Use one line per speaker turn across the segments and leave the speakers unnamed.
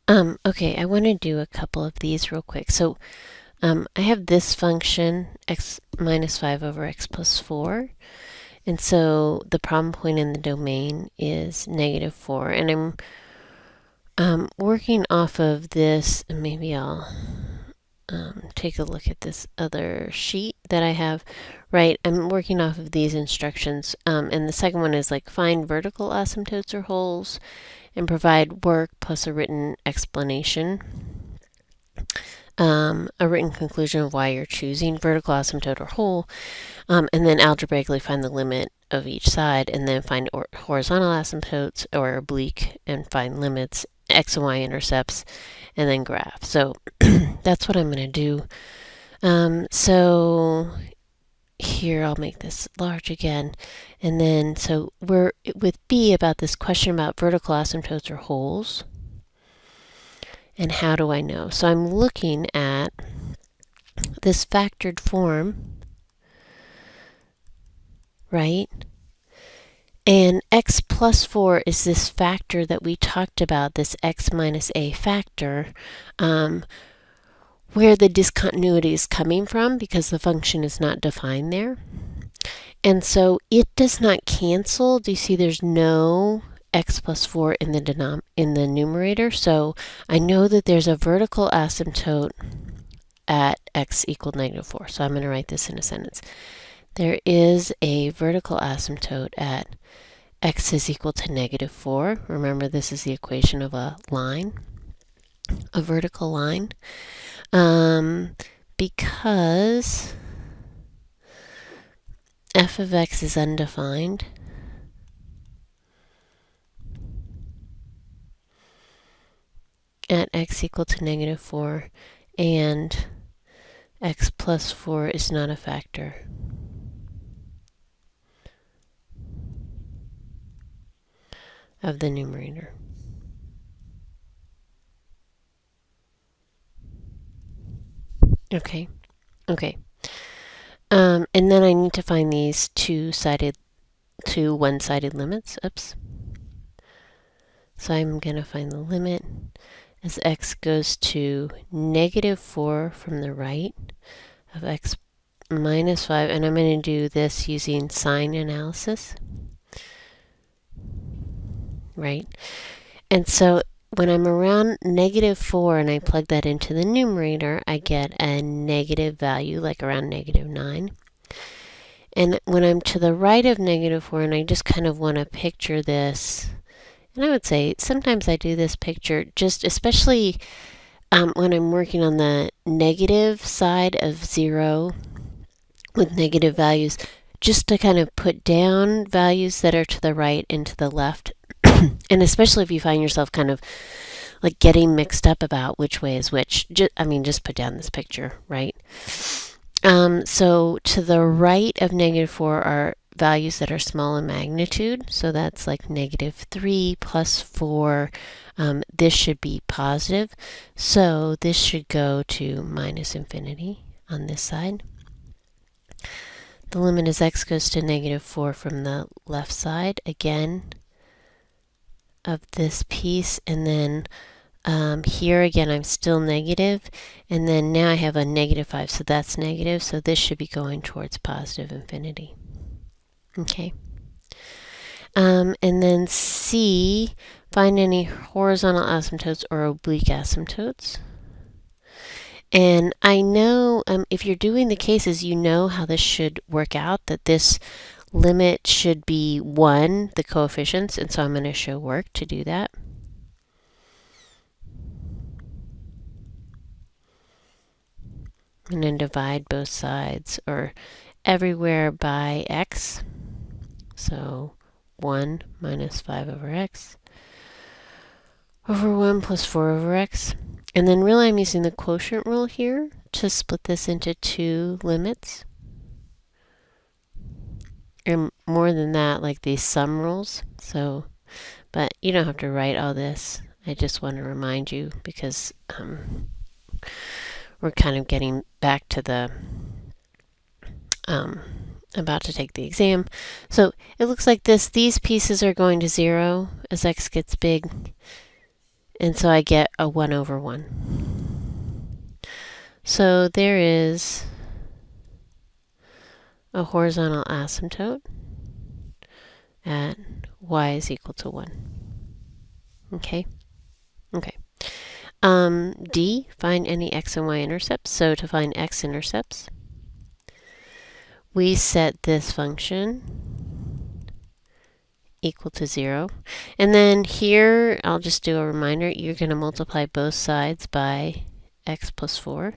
Okay, I want to do a couple of these real quick. So I have this function, x minus 5 over x plus 4. And so the problem point in the domain is negative 4. And I'm working off of this, and maybe I'll take a look at this other sheet that I have. Right, I'm working off of these instructions. And the second one is like find vertical asymptotes or holes and provide work plus a written explanation. A written conclusion of why you're choosing vertical asymptote or hole, and then algebraically find the limit of each side, and then find horizontal asymptotes or oblique and find limits, X and Y-intercepts, and then graph. So that's what I'm going to do. So here I'll make this large again, and then so we're with B about this question about vertical asymptotes or holes. And how do I know? So I'm looking at this factored form, right? And x plus 4 is this factor that we talked about, this x minus a factor, where the discontinuity is coming from because the function is not defined there. And so it does not cancel. Do you see there's no x plus 4 in the numerator? So I know that there's a vertical asymptote at x equaled negative 4. So I'm going to write this in a sentence. There is a vertical asymptote at x is equal to negative 4. Remember, this is the equation of a line, a vertical line, because f of x is undefined. At x equal to negative 4, and x plus 4 is not a factor. Of the numerator. Okay. And then I need to find these two one-sided limits. Oops. So I'm going to find the limit as x goes to negative 4 from the right of x minus 5. And I'm going to do this using sign analysis. Right? And so when I'm around negative 4 and I plug that into the numerator, I get a negative value, like around negative 9. And when I'm to the right of negative 4, and I just kind of want to picture this, and I would say sometimes I do this picture just especially when I'm working on the negative side of 0 with negative values, just to kind of put down values that are to the right and to the left. And especially if you find yourself kind of like getting mixed up about which way is which, just put down this picture, right? So to the right of negative 4 are values that are small in magnitude. So that's like negative 3 plus 4. This should be positive. So this should go to minus infinity on this side. The limit as x goes to negative 4 from the left side, again, of this piece. And then here again I'm still negative, and then now I have a negative 5, so that's negative, so this should be going towards positive infinity. Okay. And then C, find any horizontal asymptotes or oblique asymptotes. And I know if you're doing the cases, you know how this should work out, that this limit should be 1, the coefficients, and so I'm going to show work to do that. I'm going to divide both sides or everywhere by x. So 1 minus 5 over x over 1 plus 4 over x. And then really I'm using the quotient rule here to split this into two limits. And more than that, like these sum rules. So, but you don't have to write all this. I just want to remind you because we're kind of getting back to the about to take the exam. So it looks like this. These pieces are going to 0 as x gets big. And so I get a 1 over 1. So there is a horizontal asymptote at y is equal to 1. Okay? Okay. D, find any x and y intercepts. So to find x intercepts, we set this function equal to 0. And then here, I'll just do a reminder, you're going to multiply both sides by x plus 4.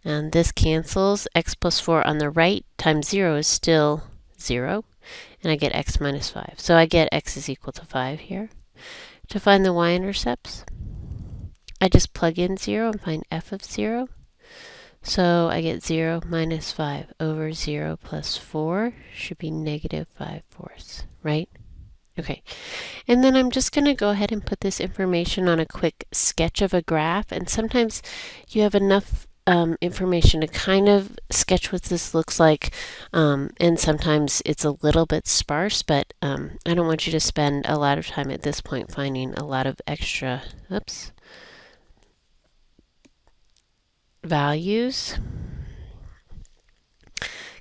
And this cancels. X plus 4 on the right times 0 is still 0. And I get x minus 5. So I get x is equal to 5 here. To find the y-intercepts, I just plug in 0 and find f of 0. So I get 0 minus 5 over 0 plus 4 should be negative 5/4, right? Okay. And then I'm just going to go ahead and put this information on a quick sketch of a graph. And sometimes you have enough information to kind of sketch what this looks like, and sometimes it's a little bit sparse, but I don't want you to spend a lot of time at this point finding a lot of extra values,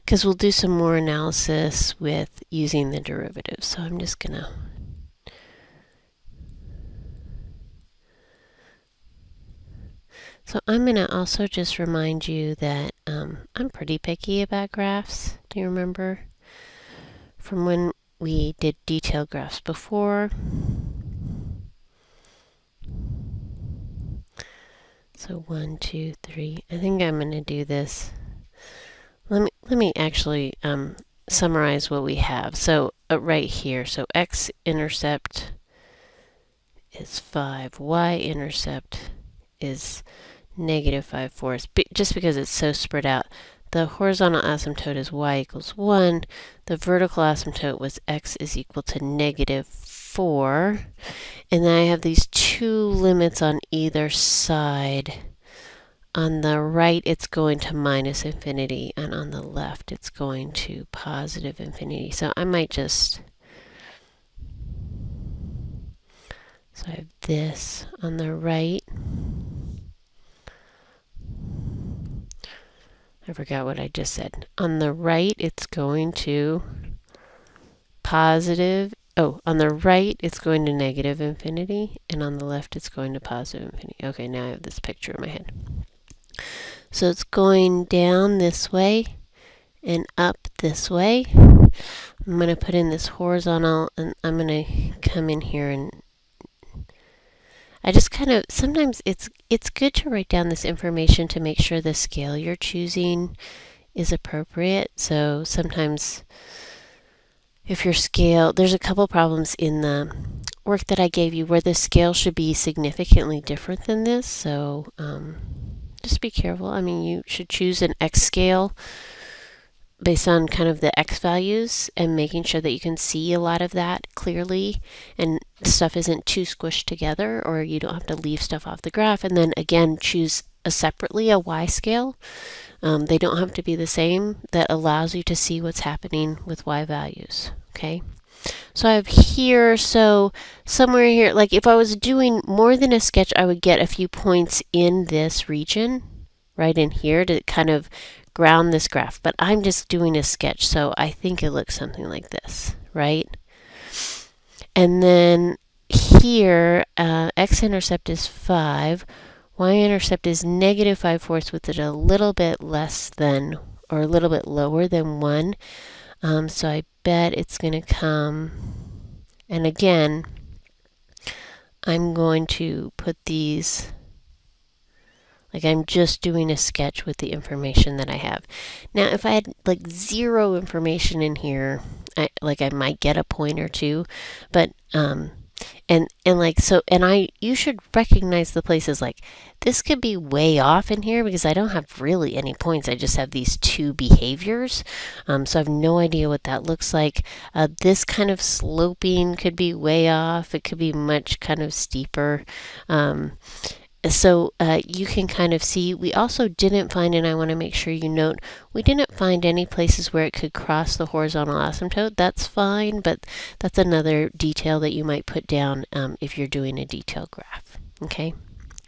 because we'll do some more analysis with using the derivative. So I'm just gonna I'm going to also just remind you that I'm pretty picky about graphs. Do you remember from when we did detailed graphs before? So 1, 2, 3. I think I'm going to do this. Let me actually summarize what we have. So right here, so x-intercept is 5, y-intercept is negative 5/4, just because it's so spread out. The horizontal asymptote is y equals 1. The vertical asymptote was x is equal to negative 4. And then I have these two limits on either side. On the right, it's going to minus infinity, and on the left, it's going to positive infinity. So I might just... So I have this on the right. I forgot what I just said. On the right, it's going to positive... Oh, on the right, it's going to negative infinity, and on the left, it's going to positive infinity. Okay, now I have this picture in my head. So it's going down this way and up this way. I'm going to put in this horizontal, and I'm going to come in here, and I just kind of, sometimes it's good to write down this information to make sure the scale you're choosing is appropriate. So sometimes if your scale, there's a couple problems in the work that I gave you where the scale should be significantly different than this. So just be careful. I mean, you should choose an X scale based on kind of the X values and making sure that you can see a lot of that clearly and stuff isn't too squished together, or you don't have to leave stuff off the graph. And then again, choose separately a Y scale. They don't have to be the same. That allows you to see what's happening with Y values. Okay. So I have here, so somewhere here, like if I was doing more than a sketch, I would get a few points in this region, right in here, to kind of ground this graph. But I'm just doing a sketch, so I think it looks something like this, right? And then here, x-intercept is 5, y-intercept is negative 5/4, with it a little bit less than, or a little bit lower than 1. So I bet it's going to come, and again, I'm going to put these, like I'm just doing a sketch with the information that I have. Now, if I had like 0 information in here, I might get a point or two, but you should recognize the places like this could be way off in here because I don't have really any points. I just have these 2 behaviors. So I have no idea what that looks like. This kind of sloping could be way off. It could be much kind of steeper. So you can kind of see, we also didn't find, and I want to make sure you note, we didn't find any places where it could cross the horizontal asymptote. That's fine, but that's another detail that you might put down if you're doing a detail graph. Okay?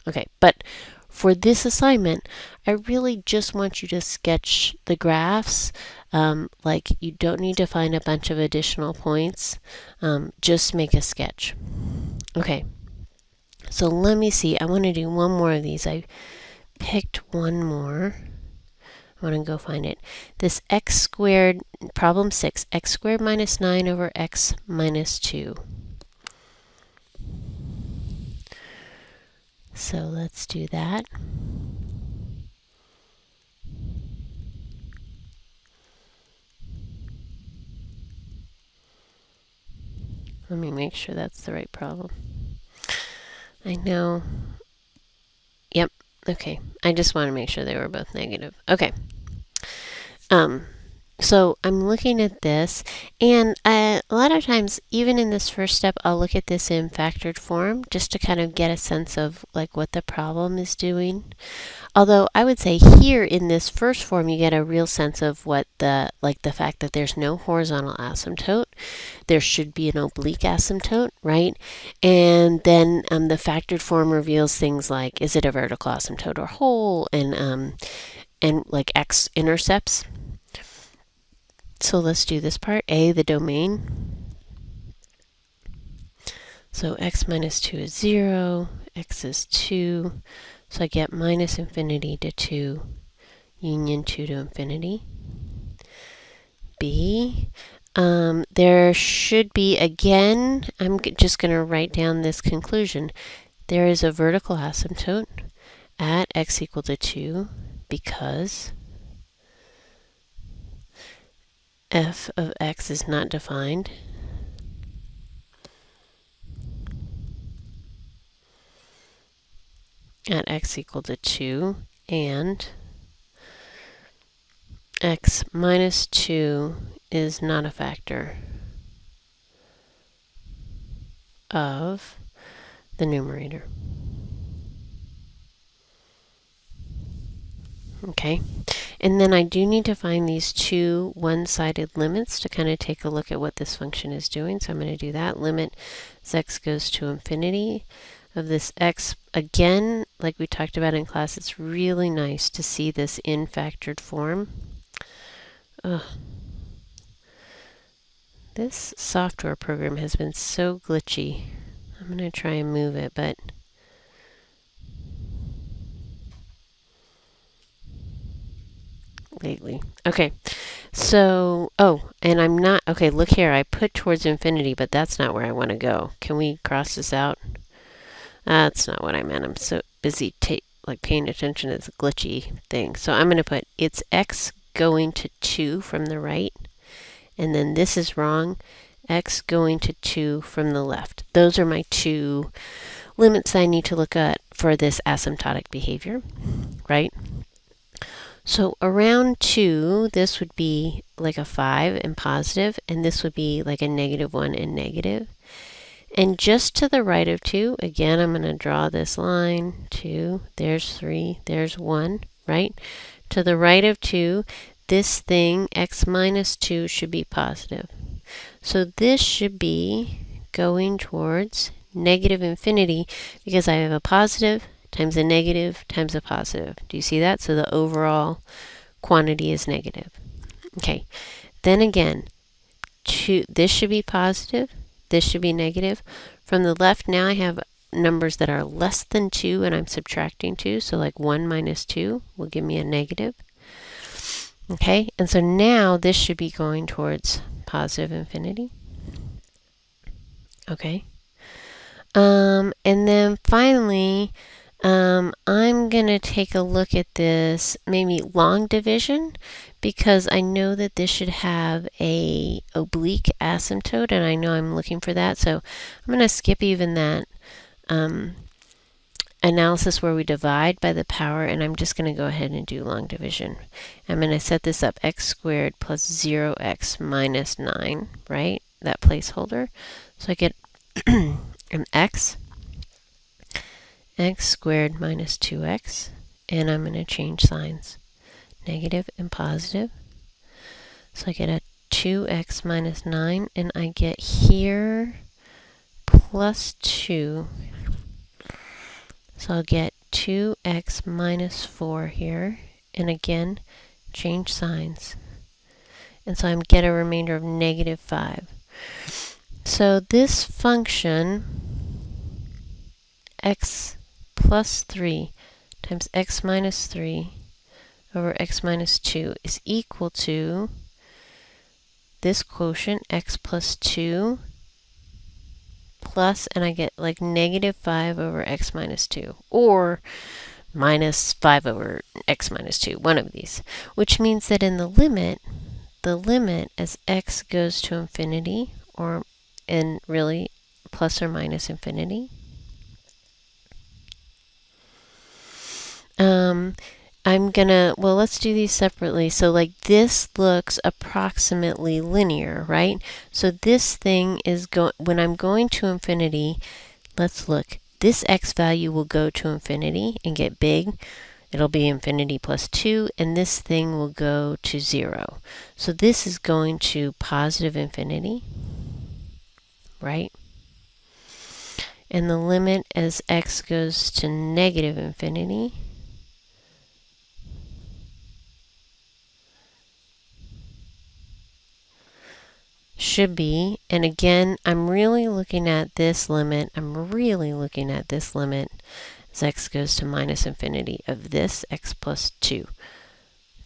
Okay, but for this assignment, I really just want you to sketch the graphs. Like, you don't need to find a bunch of additional points. Just make a sketch. Okay. So let me see. I want to do one more of these. I picked one more. I want to go find it. This x squared, problem 6, x squared minus 9 over x minus 2. So let's do that. Let me make sure that's the right problem. I know. Yep. Okay. I just want to make sure they were both negative. Okay. So I'm looking at this, and a lot of times, even in this first step, I'll look at this in factored form just to kind of get a sense of like what the problem is doing. Although I would say here in this first form, you get a real sense of what the fact that there's no horizontal asymptote. There should be an oblique asymptote, right? And then the factored form reveals things like, is it a vertical asymptote or whole, and like X intercepts. So let's do this part. A, the domain. So x minus 2 is 0, x is 2. So I get minus infinity to 2, union 2 to infinity. B, there should be, again, I'm just going to write down this conclusion. There is a vertical asymptote at x equal to 2 because f of x is not defined at x equal to 2, and x minus 2 is not a factor of the numerator. Okay, and then I do need to find these two one-sided limits to kind of take a look at what this function is doing. So I'm going to do that. Limit as x goes to infinity of this x. Again, like we talked about in class, it's really nice to see this in factored form. This software program has been so glitchy. I'm going to try and move it, but lately. Okay, so, and I'm not, okay, look here, I put towards infinity, but that's not where I want to go. Can we cross this out? That's not what I meant. I'm so busy paying attention to this glitchy thing. So I'm going to put, it's x going to 2 from the right, and then this is wrong, x going to 2 from the left. Those are my two limits I need to look at for this asymptotic behavior, right? So around 2, this would be like a 5 and positive, and this would be like a -1 and negative. And just to the right of 2, again, I'm going to draw this line, 2, there's 3, there's 1, right? To the right of 2, this thing, x minus 2, should be positive. So this should be going towards negative infinity because I have a positive times a negative times a positive. Do you see that? So the overall quantity is negative. Okay, then again, this should be positive, this should be negative. From the left, now I have numbers that are less than 2 and I'm subtracting 2, so like 1 minus 2 will give me a negative. Okay, and so now this should be going towards positive infinity. Okay, and then finally, I'm going to take a look at this, maybe long division, because I know that this should have a oblique asymptote, and I know I'm looking for that. So I'm going to skip even that analysis where we divide by the power, and I'm just going to go ahead and do long division. I'm going to set this up x squared plus 0x minus 9, right? That placeholder. So I get an x. x squared minus 2x, and I'm going to change signs, negative and positive. So I get a 2x minus 9, and I get here plus 2. So I'll get 2x minus 4 here, and again, change signs. And so I get a remainder of negative 5. So this function, x plus 3 times x minus 3 over x minus 2 is equal to this quotient, x plus 2, plus, and I get like negative 5 over x minus 2, or minus 5 over x minus 2, one of these, which means that in the limit as x goes to infinity, and really plus or minus infinity, let's do these separately. So like this looks approximately linear, right? So this thing is when I'm going to infinity, let's look. This x value will go to infinity and get big. It'll be infinity plus 2, and this thing will go to 0. So this is going to positive infinity, right? And the limit as x goes to negative infinity should be, and again, I'm really looking at this limit as x goes to minus infinity of this x plus 2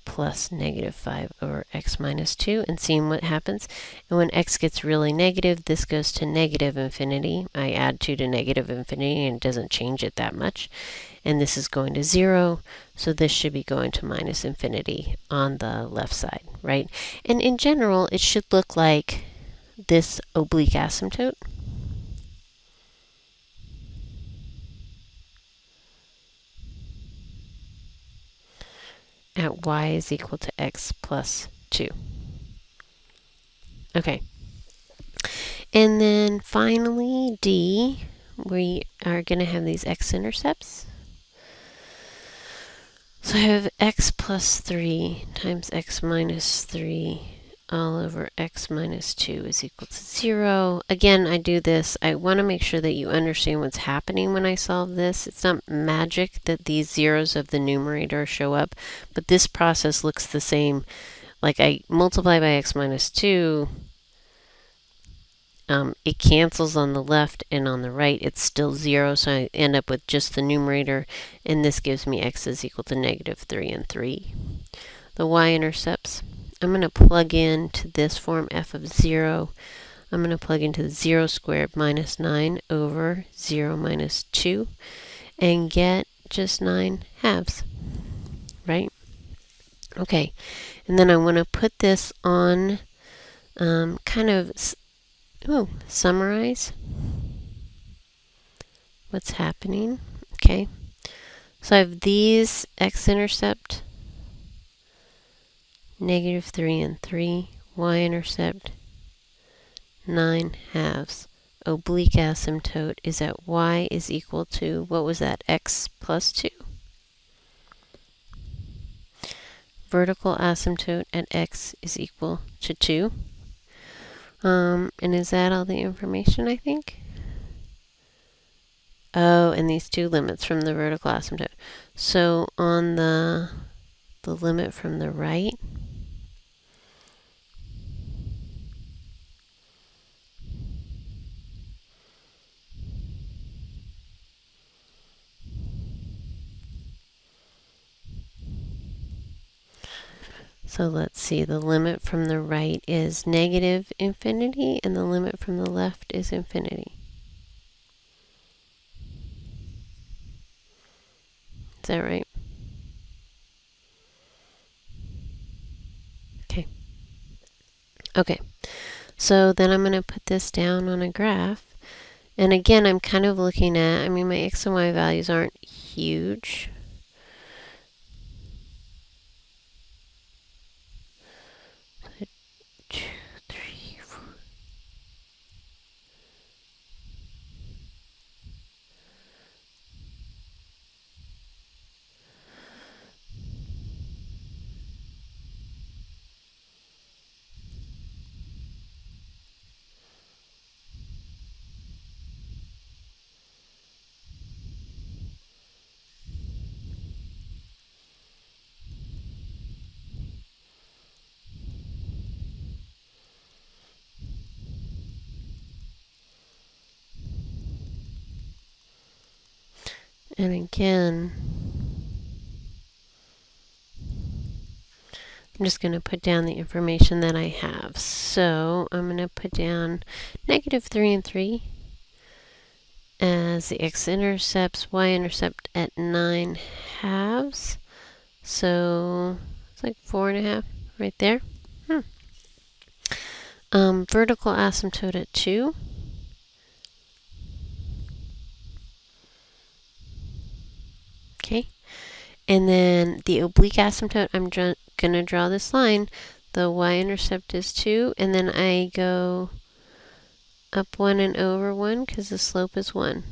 plus negative 5 over x minus 2, and seeing what happens. And when x gets really negative, this goes to negative infinity. I add 2 to negative infinity and it doesn't change it that much. And this is going to 0, so this should be going to minus infinity on the left side, right? And in general, it should look like this oblique asymptote. At y is equal to x plus 2. Okay. And then finally, D, we are going to have these x intercepts. So I have x plus 3 times x minus 3 all over x minus 2 is equal to 0. Again, I do this. I want to make sure that you understand what's happening when I solve this. It's not magic that these zeros of the numerator show up, but this process looks the same. Like I multiply by x minus 2, it cancels on the left, and on the right it's still 0, so I end up with just the numerator, and this gives me x is equal to negative 3 and 3. The y-intercepts, I'm going to plug into this form f of 0. I'm going to plug into the 0 squared minus 9 over 0 minus 2 and get just 9 halves, right? Okay, and then I want to put this on summarize what's happening. Okay, so I have these x-intercept, negative 3 and 3, y-intercept, 9 halves. Oblique asymptote is at y is equal to, what was that, x plus 2? Vertical asymptote at x is equal to 2. And is that all the information, I think? Oh, and these two limits from the vertical asymptote. So on the limit from the right, so let's see, the limit from the right is negative infinity, and the limit from the left is infinity. Is that right? Okay. Okay. So then I'm going to put this down on a graph. And again, I'm kind of looking at, my x and y values aren't huge. And again, I'm just going to put down the information that I have. So I'm going to put down -3 and 3 as the x-intercepts, y-intercept at 9/2. So it's like 4.5 right there. Vertical asymptote at 2. Okay. And then the oblique asymptote, I'm going to draw this line. The y-intercept is 2, and then I go up 1 and over 1 because the slope is 1.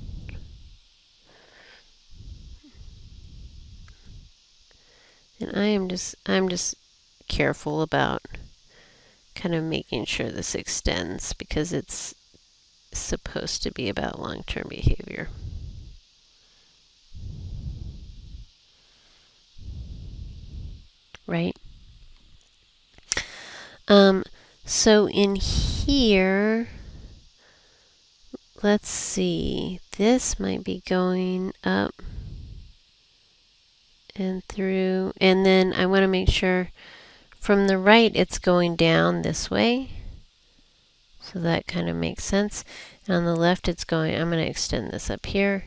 And I'm just careful about kind of making sure this extends because it's supposed to be about long-term behavior. Right? So in here, let's see, this might be going up and through, and then I want to make sure from the right it's going down this way. So that kind of makes sense. And on the left it's going, I'm going to extend this up here.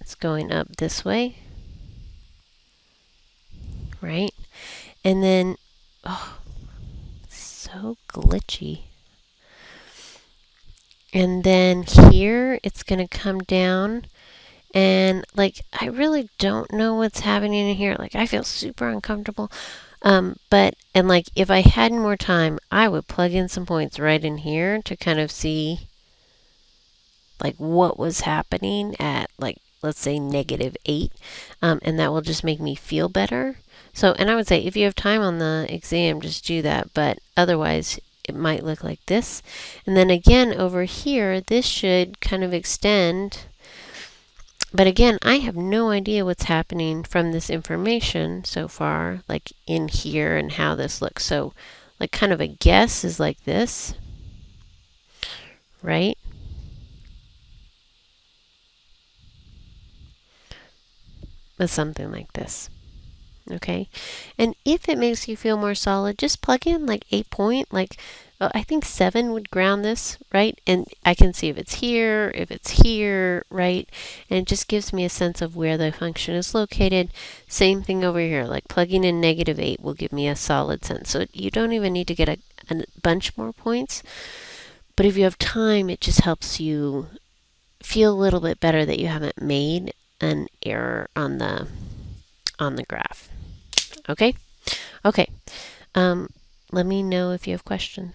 It's going up this way. Right? And then, oh, so glitchy. And then here it's going to come down. And like, I really don't know what's happening in here. Like, I feel super uncomfortable. And like, if I had more time, I would plug in some points right in here to kind of see like what was happening at, like, let's say -8. And that will just make me feel better. So, and I would say if you have time on the exam, just do that. But otherwise, it might look like this. And then again, over here, this should kind of extend. But again, I have no idea what's happening from this information so far, like in here and how this looks. So, like, kind of a guess is like this, right? With something like this. Okay, and if it makes you feel more solid, just plug in like 8 point, like I think 7 would ground this, right? And I can see if it's here, right? And it just gives me a sense of where the function is located. Same thing over here, like plugging in -8 will give me a solid sense. So you don't even need to get a bunch more points, but if you have time, it just helps you feel a little bit better that you haven't made an error on the graph. Okay? Okay. Let me know if you have questions.